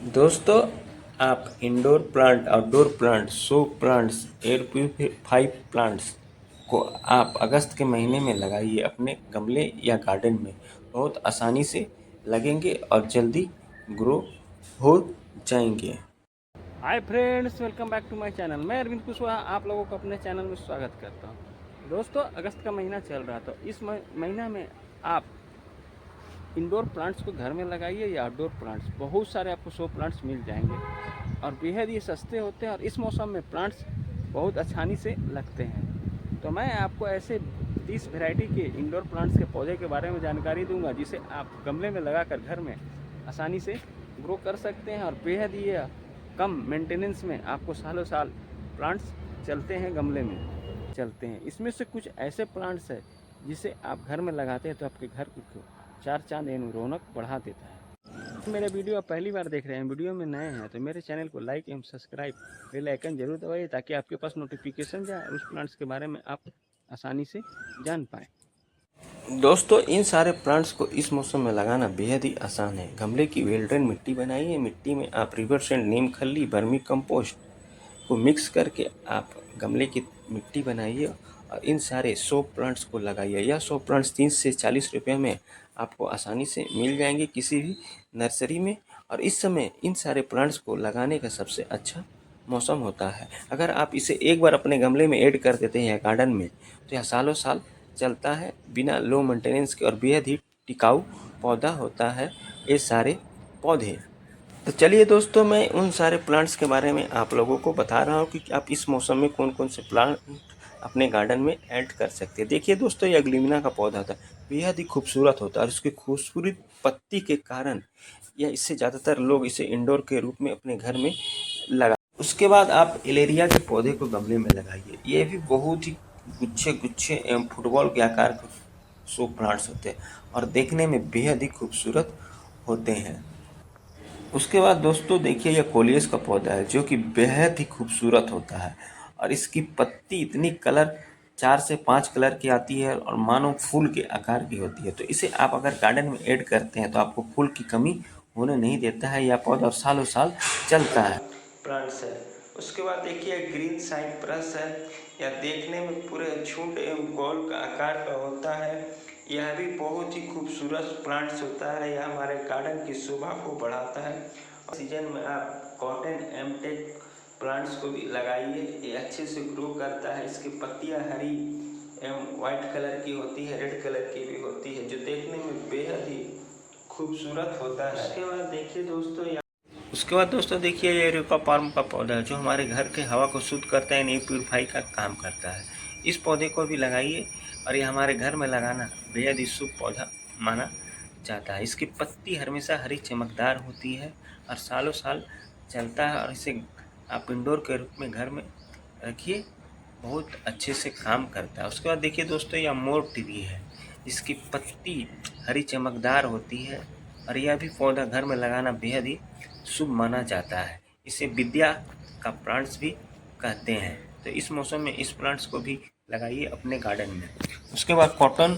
दोस्तों, आप indoor plant, outdoor plant, show plants, air purify plants को आप अगस्त के महीने में लगाइए अपने गमले या गार्डन में। बहुत आसानी से लगेंगे और जल्दी ग्रो हो जाएंगे। Hi friends, welcome back to my channel. मैं अरविंद कुशवाहा आप लोगों को अपने चैनल में स्वागत करता हूं। दोस्तों, अगस्त का महीना चल रहा तो इस महीना में आप इंडोर प्लांट्स को घर में लगाइए या आउटडोर प्लांट्स। बहुत सारे आपको शो प्लांट्स मिल जाएंगे और बेहद ये सस्ते होते हैं और इस मौसम में प्लांट्स बहुत आसानी से लगते हैं। तो मैं आपको ऐसे 30 वैरायटी के इंडोर प्लांट्स के पौधे के बारे में जानकारी दूंगा जिसे आप गमले में लगाकर घर में आसानी से ग्रो कर सकते हैं और बेहद ये कम मेंटेनेंस में आपको सालों साल प्लांट्स चलते हैं, गमले में चलते हैं। इसमें से कुछ ऐसे प्लांट्स हैं जिसे आप घर में लगाते हैं तो आपके घर को चार चांद यानी रौनक बढ़ा देता है। मेरे वीडियो आप पहली बार देख रहे हैं, वीडियो में नए हैं तो मेरे चैनल को लाइक एवं सब्सक्राइब, बेल आइकन जरूर दबाइए ताकि आपके पास नोटिफिकेशन जाए और उस प्लांट्स के बारे में आप आसानी से जान पाएँ। दोस्तों, इन सारे प्लांट्स को इस मौसम में लगाना बेहद ही आसान है। गमले की वेल ड्रेन मिट्टी बनाइए। मिट्टी में आप रिवर सेंड, नीम खली, वर्मी कंपोस्ट को मिक्स करके आप गमले की मिट्टी बनाइए और इन सारे शो प्लांट्स को लगाइए। यह शो प्लांट्स 30 से 40 रुपये में आपको आसानी से मिल जाएंगे किसी भी नर्सरी में। और इस समय इन सारे प्लांट्स को लगाने का सबसे अच्छा मौसम होता है। अगर आप इसे एक बार अपने गमले में ऐड कर देते हैं या गार्डन में तो यह सालों साल चलता है बिना लो मेंटेनेंस के और बेहद ही टिकाऊ पौधा होता है ये सारे पौधे। तो चलिए दोस्तों, मैं उन सारे प्लांट्स के बारे में आप लोगों को बता रहा हूँ कि आप इस मौसम में कौन कौन से प्लांट अपने गार्डन में ऐड कर सकते हैं। देखिए दोस्तों, ये ग्लिमिना का पौधा था, बेहद ही खूबसूरत होता है और उसकी खूबसूरत पत्ती के कारण या इससे ज़्यादातर लोग इसे इंडोर के रूप में अपने घर में लगा। उसके बाद आप एलेरिया के पौधे को गमले में लगाइए। ये भी बहुत ही गुच्छे गुच्छे एवं फुटबॉल के आकार के शो प्लांट्स होते हैं और देखने में बेहद ही खूबसूरत होते हैं। उसके बाद दोस्तों देखिए, यह कोलियस का पौधा है जो कि बेहद ही खूबसूरत होता है और इसकी पत्ती इतनी कलर 4 से 5 कलर की आती है और मानो फूल के आकार की होती है। तो इसे आप अगर गार्डन में ऐड करते हैं तो आपको फूल की कमी होने नहीं देता है। यह पौधा और सालों साल चलता है। प्लांट्स है। उसके बाद देखिए ग्रीन साइप्रस है। यह देखने में पूरे झुंड एवं गोल का आकार का होता है। यह भी बहुत ही खूबसूरत प्लांट्स होता है। यह हमारे गार्डन की शोभा को बढ़ाता है। सीजन में आप कॉटन एमटेक प्लांट्स को भी लगाइए, ये अच्छे से ग्रो करता है। इसकी पत्तियां हरी एवं वाइट कलर की होती है, रेड कलर की भी होती है, जो देखने में बेहद ही खूबसूरत होता है। उसके बाद दोस्तों देखिए, ये यूरोपा पाल्म का पौधा है जो हमारे घर के हवा को शुद्ध करता है, एयर प्यूरिफाई का काम करता है। इस पौधे को भी लगाइए और ये हमारे घर में लगाना बेहद ही शुभ पौधा माना जाता है। इसकी पत्ती हमेशा हरी चमकदार होती है और सालों साल चलता है और इसे आप इंडोर के रूप में घर में रखिए, बहुत अच्छे से काम करता है। उसके बाद देखिए दोस्तों, यह मोर टिवी है। इसकी पत्ती हरी चमकदार होती है और यह भी पौधा घर में लगाना बेहद ही शुभ माना जाता है। इसे विद्या का प्लांट्स भी कहते हैं। तो इस मौसम में इस प्लांट्स को भी लगाइए अपने गार्डन में। उसके बाद कॉटन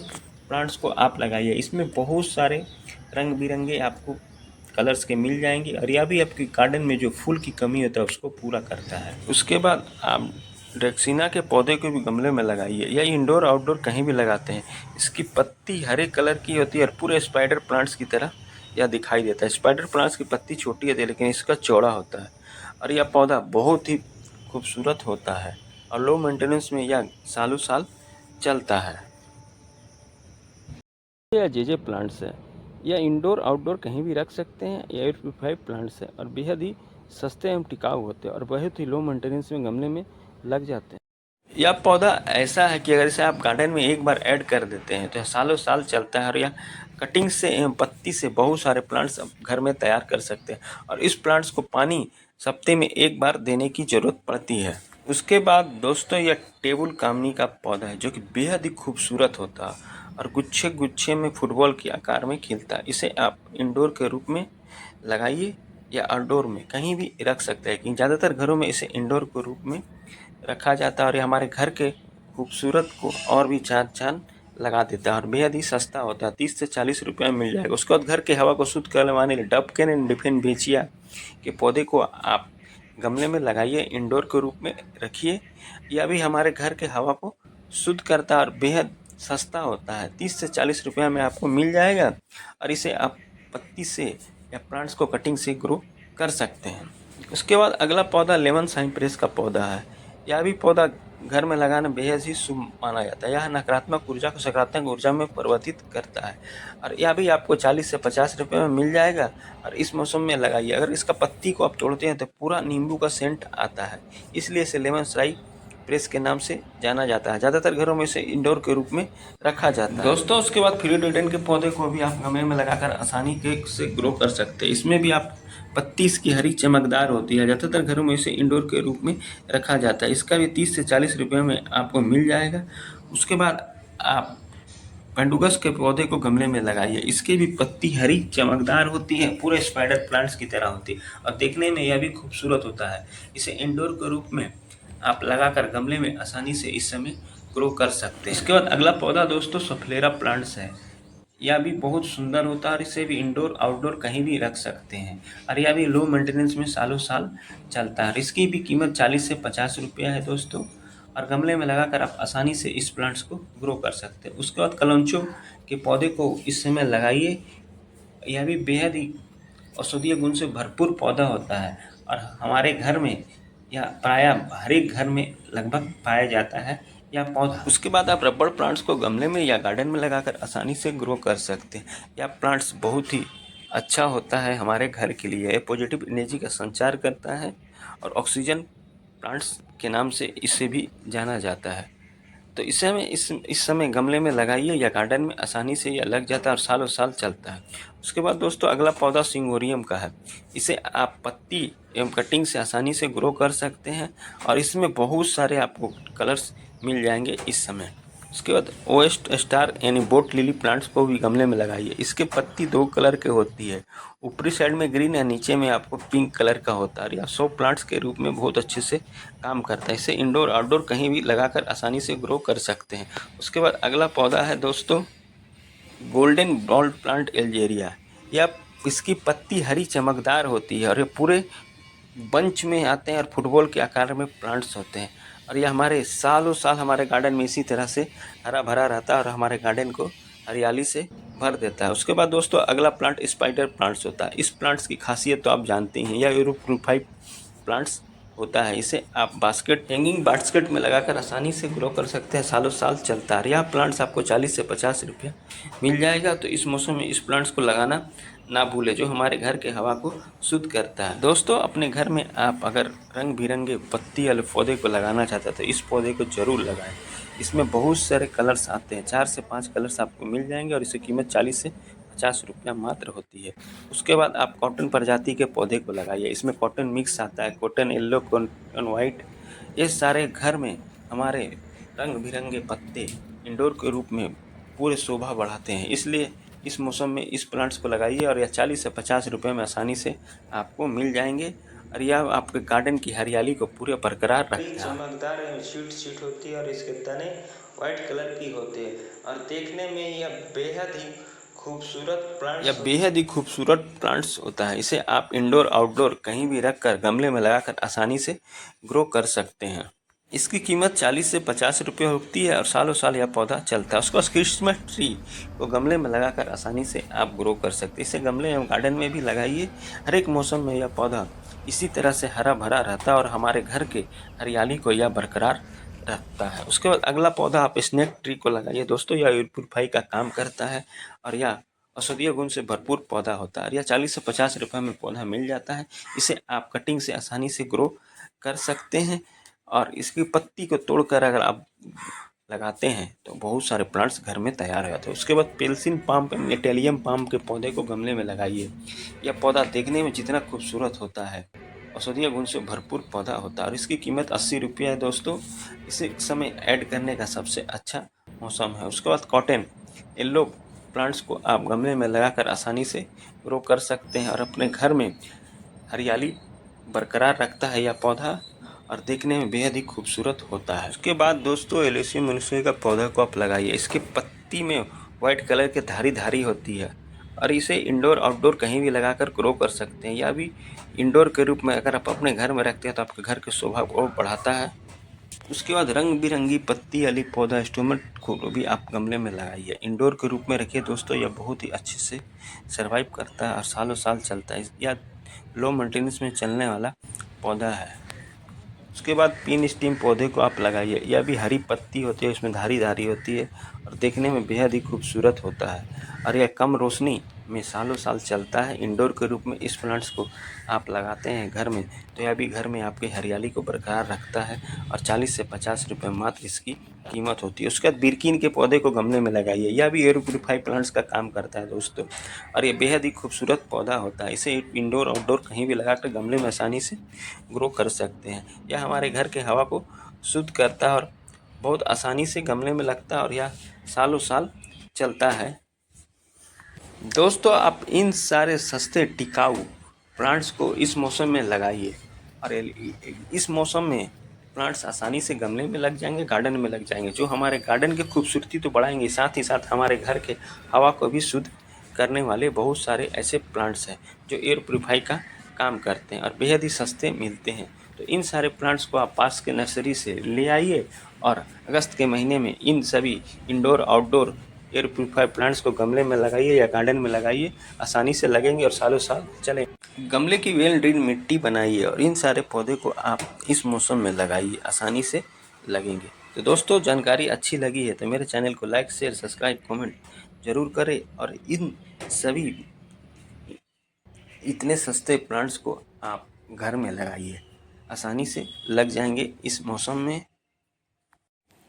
प्लांट्स को आप लगाइए। इसमें बहुत सारे रंग बिरंगे आपको कलर्स के मिल जाएंगे और यह भी आपकी गार्डन में जो फूल की कमी होता है उसको पूरा करता है। उसके बाद आप ड्रेक्सिना के पौधे को भी गमले में लगाइए। यह इंडोर आउटडोर कहीं भी लगाते हैं। इसकी पत्ती हरे कलर की होती है और पूरे स्पाइडर प्लांट्स की तरह यह दिखाई देता है। स्पाइडर प्लांट्स की पत्ती छोटी होती है लेकिन इसका चौड़ा होता है और यह पौधा बहुत ही खूबसूरत होता है और लो मेंटेनेंस में यह सालों साल चलता है। यह जे प्लांट्स है, यह इंडोर आउटडोर कहीं भी रख सकते हैं। एयर प्यूरिफाई प्लांट्स है और बेहद ही सस्ते एवं टिकाऊ होते हैं और बहुत ही लो मेंटेनेंस में गमले में लग जाते हैं। यह पौधा ऐसा है कि अगर इसे आप गार्डन में एक बार ऐड कर देते हैं तो यह सालों साल चलता है और यह कटिंग से एवं पत्ती से बहुत सारे प्लांट्स आप घर में तैयार कर सकते हैं और इस प्लांट्स को पानी हफ्ते में एक बार देने की ज़रूरत पड़ती है। उसके बाद दोस्तों, यह टेबल कामनी का पौधा है जो कि बेहद ही खूबसूरत होता है और गुच्छे गुच्छे में फुटबॉल के आकार में खिलता है। इसे आप इंडोर के रूप में लगाइए या आउटडोर में कहीं भी रख सकते हैं, लेकिन ज़्यादातर घरों में इसे इंडोर के रूप में रखा जाता है और ये हमारे घर के खूबसूरत को और भी चार चांद लगा देता है और बेहद ही सस्ता होता है, 30 से 40 रुपये में मिल जाएगा। उसके बाद घर के हवा को शुद्ध करवाने के लिए डबकेन एंड डिफेनबेचिया के पौधे को आप गमले में लगाइए, इंडोर के रूप में रखिए। यह भी हमारे घर के हवा को शुद्ध करता है और बेहद सस्ता होता है, 30 से 40 रुपये में आपको मिल जाएगा। और इसे आप पत्ती से या प्लांट्स को कटिंग से ग्रो कर सकते हैं। उसके बाद अगला पौधा लेमन साइप्रस का पौधा है। यह भी पौधा घर में लगाना बेहद ही शुभ माना जाता है। यह नकारात्मक ऊर्जा को सकारात्मक ऊर्जा में परिवर्तित करता है और यह भी आपको 40 से 50 रुपये में मिल जाएगा। और इस मौसम में लगाइए। अगर इसका पत्ती को आप तोड़ते हैं तो पूरा नींबू का सेंट आता है, इसलिए इसे लेमन साइप्रस के नाम से जाना जाता है। ज़्यादातर घरों में इसे इंडोर के रूप में रखा जाता है। दोस्तों, उसके बाद फिलिडोडेंड्रन के पौधे को भी आप गमले में लगाकर आसानी से ग्रो कर सकते हैं। इसमें भी आप पत्ती इसकी हरी चमकदार होती है। ज़्यादातर घरों में इसे इंडोर के रूप में रखा जाता है। इसका भी 30 से 40 रुपये में आपको मिल जाएगा। उसके बाद आप पेंडुगस के पौधे को गमले में लगाइए। इसकी भी पत्ती हरी चमकदार होती है, पूरे स्पाइडर प्लांट्स की तरह होती है और देखने में यह भी खूबसूरत होता है। इसे इंडोर के रूप में आप लगाकर गमले में आसानी से इस समय ग्रो कर सकते हैं। इसके बाद अगला पौधा दोस्तों सफलेरा प्लांट्स है। यह भी बहुत सुंदर होता है और इसे भी इंडोर आउटडोर कहीं भी रख सकते हैं और यह भी लो मेंटेनेंस में सालों साल चलता है। इसकी भी कीमत 40 से 50 रुपया है दोस्तों और गमले में लगाकर आप आसानी से इस प्लांट्स को ग्रो कर सकते हैं। उसके बाद कलंचो के पौधे को इस समय लगाइए। यह भी बेहद ही औषधीय गुण से भरपूर पौधा होता है और हमारे घर में यह प्रायः हर एक घर में लगभग पाया जाता है यह पौधा। उसके बाद आप रबड़ प्लांट्स को गमले में या गार्डन में लगाकर आसानी से ग्रो कर सकते हैं। यह प्लांट्स बहुत ही अच्छा होता है हमारे घर के लिए। यह पॉजिटिव एनर्जी का संचार करता है और ऑक्सीजन प्लांट्स के नाम से इसे भी जाना जाता है। तो इसे हमें इस समय गमले में लगाइए या गार्डन में आसानी से यह लग जाता है और सालों साल चलता है। उसके बाद दोस्तों अगला पौधा सिंगोरियम का है। इसे आप पत्ती एवं कटिंग से आसानी से ग्रो कर सकते हैं और इसमें बहुत सारे आपको कलर्स मिल जाएंगे इस समय। उसके बाद ओएस्ट स्टार यानी बोट लिली प्लांट्स को भी गमले में लगाइए। इसके पत्ती 2 कलर के होती है, ऊपरी साइड में ग्रीन या नीचे में आपको पिंक कलर का होता है। यह 100 प्लांट्स के रूप में बहुत अच्छे से काम करता है। इसे इंडोर आउटडोर कहीं भी लगाकर आसानी से ग्रो कर सकते हैं। उसके बाद अगला पौधा है दोस्तों गोल्डन बॉल प्लांट एल्जेरिया। यह इसकी पत्ती हरी चमकदार होती है और ये पूरे बंच में आते हैं और फुटबॉल के आकार में प्लांट्स होते हैं और यह हमारे सालों साल हमारे गार्डन में इसी तरह से हरा भरा रहता है और हमारे गार्डन को हरियाली से भर देता है। उसके बाद दोस्तों अगला प्लांट स्पाइडर प्लांट्स होता है। इस प्लांट्स की खासियत तो आप जानते हैं, यह यूरोफाइट प्लांट्स होता है। इसे आप हैंगिंग बास्केट में लगाकर आसानी से ग्रो कर सकते हैं, सालों साल चलता है। यह प्लांट्स आपको 40 से 50 रुपया मिल जाएगा। तो इस मौसम में इस प्लांट्स को लगाना ना भूलें, जो हमारे घर के हवा को शुद्ध करता है। दोस्तों अपने घर में आप अगर रंग बिरंगे पत्ती वाले पौधे को लगाना चाहते हैं तो इस पौधे को जरूर लगाएं। इसमें बहुत सारे कलर्स आते हैं, 4 से 5 कलर्स आपको मिल जाएंगे और इसकी कीमत 40 से 50 रुपया मात्र होती है। उसके बाद आप कॉटन प्रजाति के पौधे को लगाइए। इसमें कॉटन मिक्स आता है, कॉटन येलो, कॉटन वाइट। ये सारे घर में हमारे रंग बिरंगे पत्ते इंडोर के रूप में पूरे शोभा बढ़ाते हैं, इसलिए इस मौसम में इस प्लांट्स को लगाइए और यह 40 से 50 रुपये में आसानी से आपको मिल जाएंगे और यह आपके गार्डन की हरियाली को पूरे बरकरार रखता है। चमकदार सीट होती है और इसके तने वाइट कलर की होते हैं और देखने में यह बेहद ही खूबसूरत प्लांट्स होता है। इसे आप इंडोर आउटडोर कहीं भी रखकर गमले में लगाकर आसानी से ग्रो कर सकते हैं। इसकी कीमत 40 से 50 रुपये होती है और सालों साल यह पौधा चलता है। उसको क्रिसमस ट्री को गमले में लगाकर आसानी से आप ग्रो कर सकते हैं। इसे गमले एवं गार्डन में भी लगाइए। हर एक मौसम में यह पौधा इसी तरह से हरा भरा रहता है और हमारे घर के हरियाली को यह बरकरार रखता है। उसके बाद अगला पौधा आप स्नेक ट्री को लगाइए। दोस्तों यह यूरोफाई का काम करता है और यह औषधीय गुण से भरपूर पौधा होता है। यह 40 से 50 रुपये में पौधा मिल जाता है। इसे आप कटिंग से आसानी से ग्रो कर सकते हैं और इसकी पत्ती को तोड़कर अगर आप लगाते हैं तो बहुत सारे प्लांट्स घर में तैयार हो जाते हैं। उसके बाद पेल्सिन पाम नेटेलियम पाम के पौधे को गमले में लगाइए। यह पौधा देखने में जितना खूबसूरत होता है, औषधीय गुण से भरपूर पौधा होता है और इसकी कीमत 80 रुपया है। दोस्तों इसे समय ऐड करने का सबसे अच्छा मौसम है। उसके बाद कॉटन येलो प्लांट्स को आप गमले में लगाकर आसानी से ग्रो कर सकते हैं और अपने घर में हरियाली बरकरार रखता है यह पौधा और देखने में बेहद ही खूबसूरत होता है। उसके बाद दोस्तों एलेसी मनुष्य का पौधा को आप लगाइए। इसके पत्ती में वाइट कलर के धारी धारी होती है और इसे इंडोर आउटडोर कहीं भी लगाकर ग्रो कर सकते हैं। या भी इंडोर के रूप में अगर आप अपने घर में रखते हैं तो आपके घर की शोभा को और बढ़ाता है। उसके बाद रंग बिरंगी पत्ती वाली पौधा स्टोमेट को भी आप गमले में लगाइए, इंडोर के रूप में रखिए दोस्तों। यह बहुत ही अच्छे से सर्वाइव करता है और सालों साल चलता है। यह लो मेंटेनेंस में चलने वाला पौधा है। उसके बाद पिन स्टीम पौधे को आप लगाइए। यह भी हरी पत्ती होती है, उसमें धारी धारी होती है और देखने में बेहद ही खूबसूरत होता है और यह कम रोशनी में सालों साल चलता है। इंडोर के रूप में इस प्लांट्स को आप लगाते हैं घर में तो यह भी घर में आपकी हरियाली को बरकरार रखता है और 40 से 50 रुपये मात्र इसकी कीमत होती है। उसके बाद बिरकिन के पौधे को गमले में लगाइए। यह भी एयर प्योरीफाई प्लांट्स का काम करता है दोस्तों और ये बेहद ही खूबसूरत पौधा होता है। इसे इंडोर आउटडोर कहीं भी लगाकर गमले में आसानी से ग्रो कर सकते हैं। यह हमारे घर के हवा को शुद्ध करता है और बहुत आसानी से गमले में लगता है और यह सालों साल चलता है। दोस्तों आप इन सारे सस्ते टिकाऊ प्लांट्स को इस मौसम में लगाइए और इस मौसम में प्लांट्स आसानी से गमले में लग जाएंगे, गार्डन में लग जाएंगे, जो हमारे गार्डन की खूबसूरती तो बढ़ाएंगे, साथ ही साथ हमारे घर के हवा को भी शुद्ध करने वाले बहुत सारे ऐसे प्लांट्स हैं जो एयर प्योरीफाई का काम करते हैं और बेहद ही सस्ते मिलते हैं। तो इन सारे प्लांट्स को आप पास के नर्सरी से ले आइए और अगस्त के महीने में इन सभी indoor outdoor air purify plants को गमले में लगाइए या गार्डन में लगाइए, आसानी से लगेंगे और सालों साल चलेंगे। गमले की वेल ड्रिल मिट्टी बनाइए और इन सारे पौधे को आप इस मौसम में लगाइए, आसानी से लगेंगे। तो दोस्तों जानकारी अच्छी लगी है तो मेरे चैनल को लाइक शेयर सब्सक्राइब कमेंट जरूर करें और इन सभी इतने सस्ते प्लांट्स को आप घर में लगाइए, आसानी से लग जाएंगे इस मौसम में।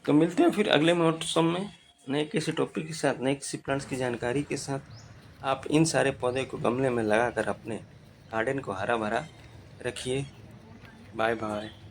तो मिलते हैं फिर अगले मौसम में नए किसी टॉपिक के साथ, नए किसी प्लांट्स की जानकारी के साथ। आप इन सारे पौधे को गमले में लगाकर अपने गार्डन को हरा भरा रखिए। Bye bye.